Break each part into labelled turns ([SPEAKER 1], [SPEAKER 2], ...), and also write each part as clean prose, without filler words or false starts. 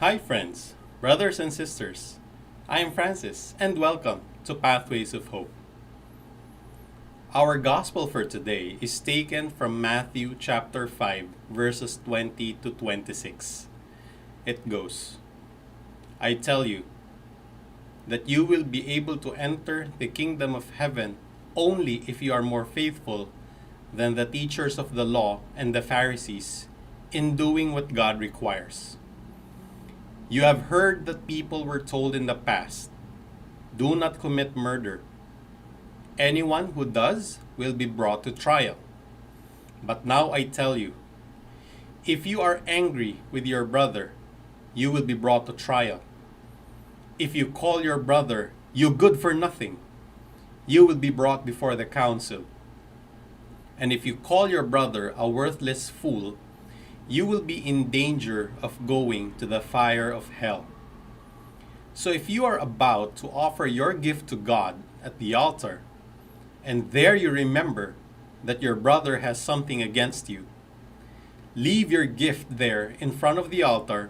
[SPEAKER 1] Hi, friends, brothers, and sisters. I am Francis, and welcome to Pathways of Hope. Our gospel for today is taken from Matthew chapter 5, verses 20 to 26. It goes, I tell you that you will be able to enter the kingdom of heaven only if you are more faithful than the teachers of the law and the Pharisees in doing what God requires. You have heard that people were told in the past, do not commit murder. Anyone who does will be brought to trial. But now I tell you, if you are angry with your brother, you will be brought to trial. If you call your brother, you good for nothing, you will be brought before the council. And if you call your brother a worthless fool, you will be in danger of going to the fire of hell. So if you are about to offer your gift to God at the altar, and there you remember that your brother has something against you, leave your gift there in front of the altar,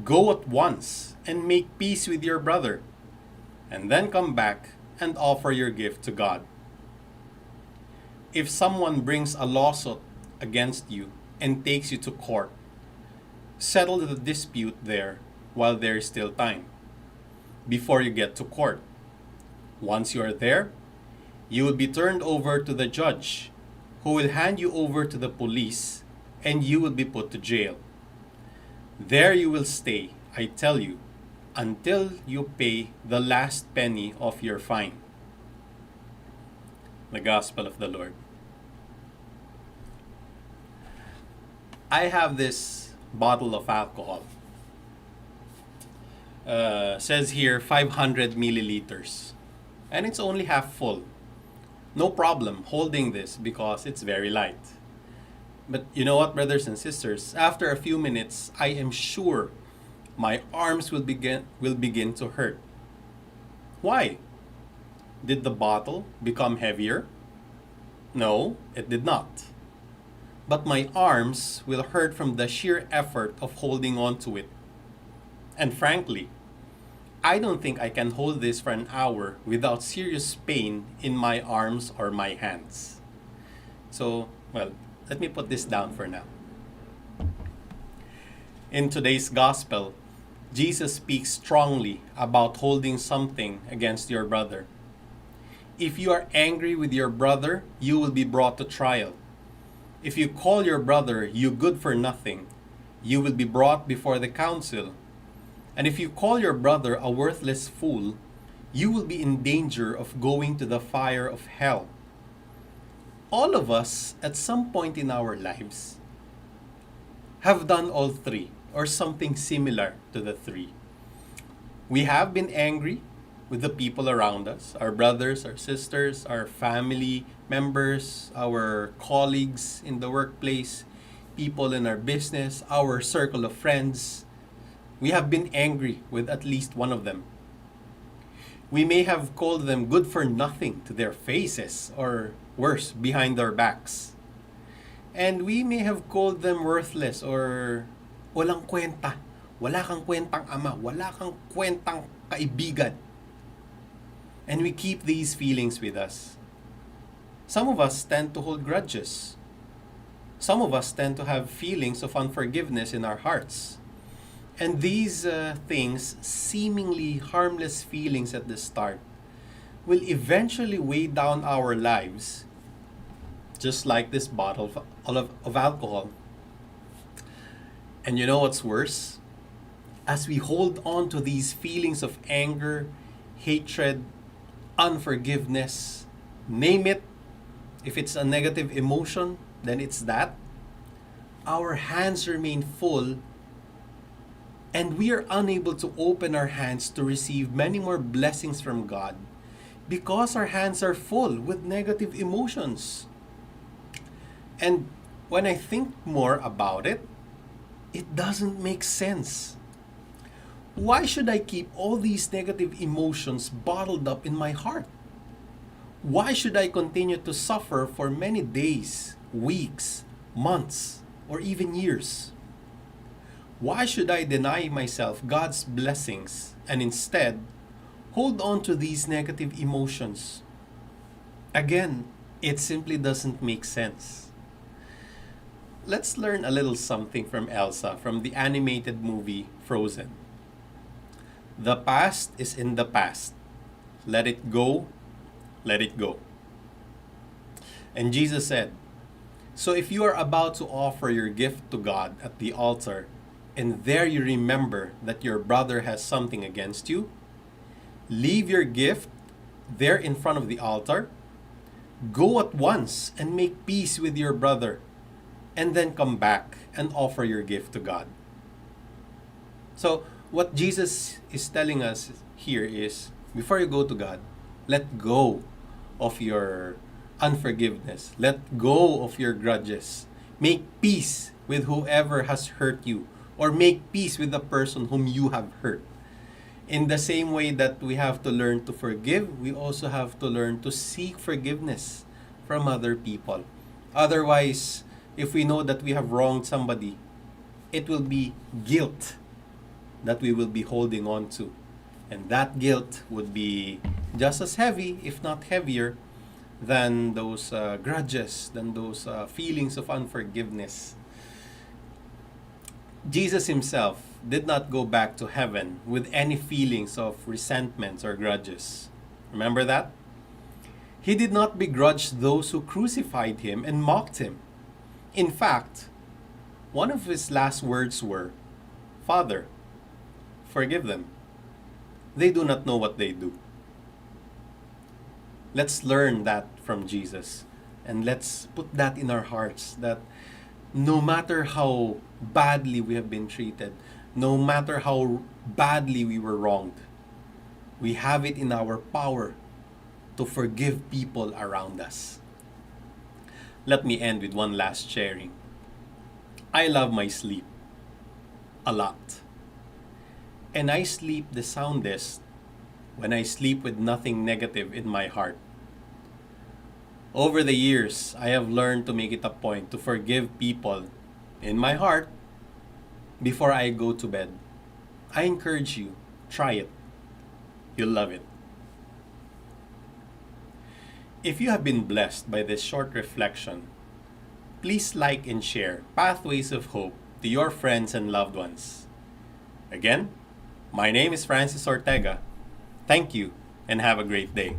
[SPEAKER 1] go at once and make peace with your brother, and then come back and offer your gift to God. If someone brings a lawsuit against you and takes you to court, settle the dispute there while there is still time, before you get to court. Once you are there, you will be turned over to the judge, who will hand you over to the police, and you will be put to jail. There you will stay, I tell you, until you pay the last penny of your fine. The Gospel of the Lord. I have this bottle of alcohol. Says here 500 milliliters. And it's only half full. No problem holding this because it's very light. But you know what, brothers and sisters? After a few minutes, I am sure my arms will begin to hurt. Why? Did the bottle become heavier? No, it did not. But my arms will hurt from the sheer effort of holding on to it. And frankly, I don't think I can hold this for an hour without serious pain in my arms or my hands. So, let me put this down for now. In today's gospel, Jesus speaks strongly about holding something against your brother. If you are angry with your brother, you will be brought to trial. If you call your brother you good for nothing, you will be brought before the council. And if you call your brother a worthless fool, you will be in danger of going to the fire of hell. All of us, at some point in our lives, have done all three, or something similar to the three. We have been angry with the people around us, our brothers, our sisters, our family members, our colleagues in the workplace, people in our business, our circle of friends. We have been angry with at least one of them. We may have called them good for nothing to their faces, or worse, behind their backs. And we may have called them worthless or walang kwenta. Wala kang kwentang ama, wala kang kwentang kaibigan. And we keep these feelings with us. Some of us tend to hold grudges. Some of us tend to have feelings of unforgiveness in our hearts. And these things, seemingly harmless feelings at the start, will eventually weigh down our lives, just like this bottle of alcohol. And you know what's worse? As we hold on to these feelings of anger, hatred, unforgiveness, name it. If it's a negative emotion, then it's that. Our hands remain full, and we are unable to open our hands to receive many more blessings from God because our hands are full with negative emotions. And when I think more about it, it doesn't make sense. Why should I keep all these negative emotions bottled up in my heart? Why should I continue to suffer for many days, weeks, months, or even years? Why should I deny myself God's blessings and instead hold on to these negative emotions? Again, it simply doesn't make sense. Let's learn a little something from Elsa from the animated movie Frozen. The past is in the past. Let it go, let it go. And Jesus said, so if you are about to offer your gift to God at the altar, and there you remember that your brother has something against you, leave your gift there in front of the altar, go at once and make peace with your brother, and then come back and offer your gift to God. So, what Jesus is telling us here is, before you go to God, let go of your unforgiveness. Let go of your grudges. Make peace with whoever has hurt you, or make peace with the person whom you have hurt. In the same way that we have to learn to forgive, we also have to learn to seek forgiveness from other people. Otherwise, if we know that we have wronged somebody, it will be guilt that we will be holding on to. And that guilt would be just as heavy, if not heavier, than those grudges, than those feelings of unforgiveness. Jesus himself did not go back to heaven with any feelings of resentments or grudges. Remember that? He did not begrudge those who crucified him and mocked him. In fact, one of his last words were, Father, forgive them. They do not know what they do. Let's learn that from Jesus. And let's put that in our hearts, that no matter how badly we have been treated, no matter how badly we were wronged, we have it in our power to forgive people around us. Let me end with one last sharing. I love my sleep a lot. And I sleep the soundest when I sleep with nothing negative in my heart. Over the years, I have learned to make it a point to forgive people in my heart before I go to bed. I encourage you, try it. You'll love it. If you have been blessed by this short reflection, please like and share Pathways of Hope to your friends and loved ones. Again, my name is Francis Ortega. Thank you and have a great day.